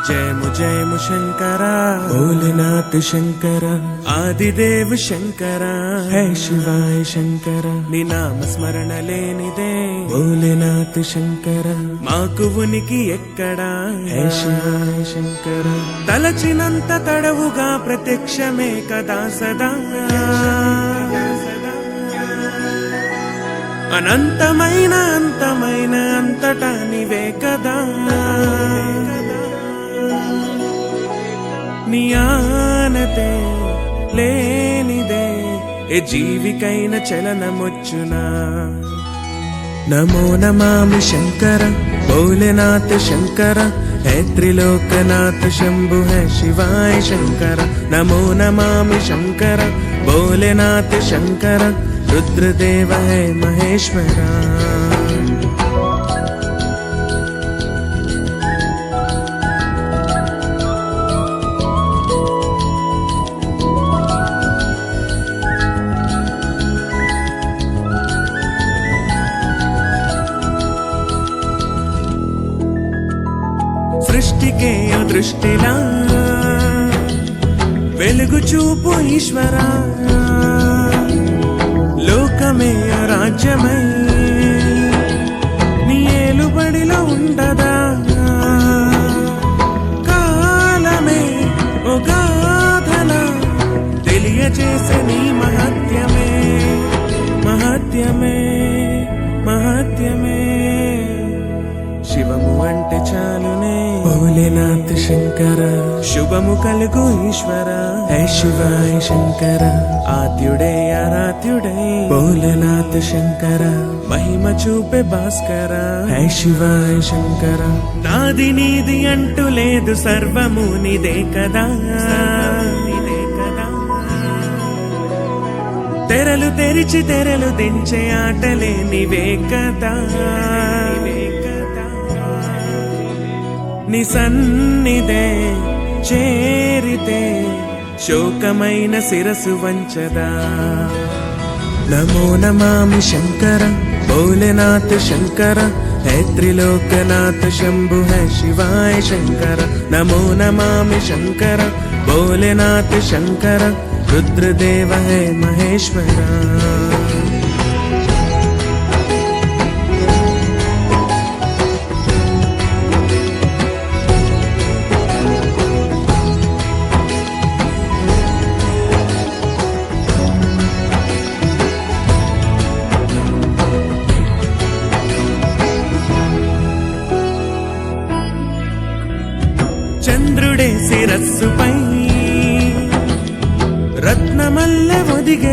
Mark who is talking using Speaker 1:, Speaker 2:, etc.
Speaker 1: जय मु शंकरा भोलेनाथ शंकरा आदिदेव शंकरा है शिवाय शंकरा नी नाम स्मरण लेनिदे भोलेनाथ शंकरा माकु उనికి ఎక్కడా है शिवाय शंकरा తలచినంత తడవుగా ప్రత్యక్షమే కదా సదా అనంతమైన అంతమైన అంతటా నీవే కదా నీ ఆనతే లేనిదే ఏ జీవికైన చలనమొచ్చునా నమో నమామి శంకర భోలేనాథ శంకర है त्रिलोकनाथ शंभु है शिवाय शंकर नमो नमामि शंकर भोलेनाथ शंकर रुद्रदेव है महेश्वरा సృష్టికే దృష్టిలా వెలుగు చూపు ఈశ్వరా లోకమే రాజ్యమై నీ ఏలుబడిలో ఉండదా కాలమే ఓ గాథల తెలియజేసే నీ మహత్యమే మహత్యమే మహత్యమే శివము అంటే చాలునే భోలేనాథ శంకర శుభము కలుగు ఈశ్వర హే శివాయ శంకర ఆద్యుడే ఆరాధ్యుడే భోలేనాథ శంకర మహిమ చూపే భాస్కర హే శివాయ శంకర నాది నీది అంటూ లేదు సర్వము నీదే కదా తెరలు తెరిచి తెరలు దించే ఆటలే నీవే కదా నీ సన్నిధే చేరితే శోకమైన శిరసు వంచదా నమో నమామి శంకర భోలేనాథ శంకర है त्रिलोकनाथ शंभु है शिवाय शंकर नमो नमामि शंकर भोलेनाथ शंकर रुद्रदेव है महेश्वरा చంద్రుడే శిరస్సుపై రత్నమల్లె ఒదిగే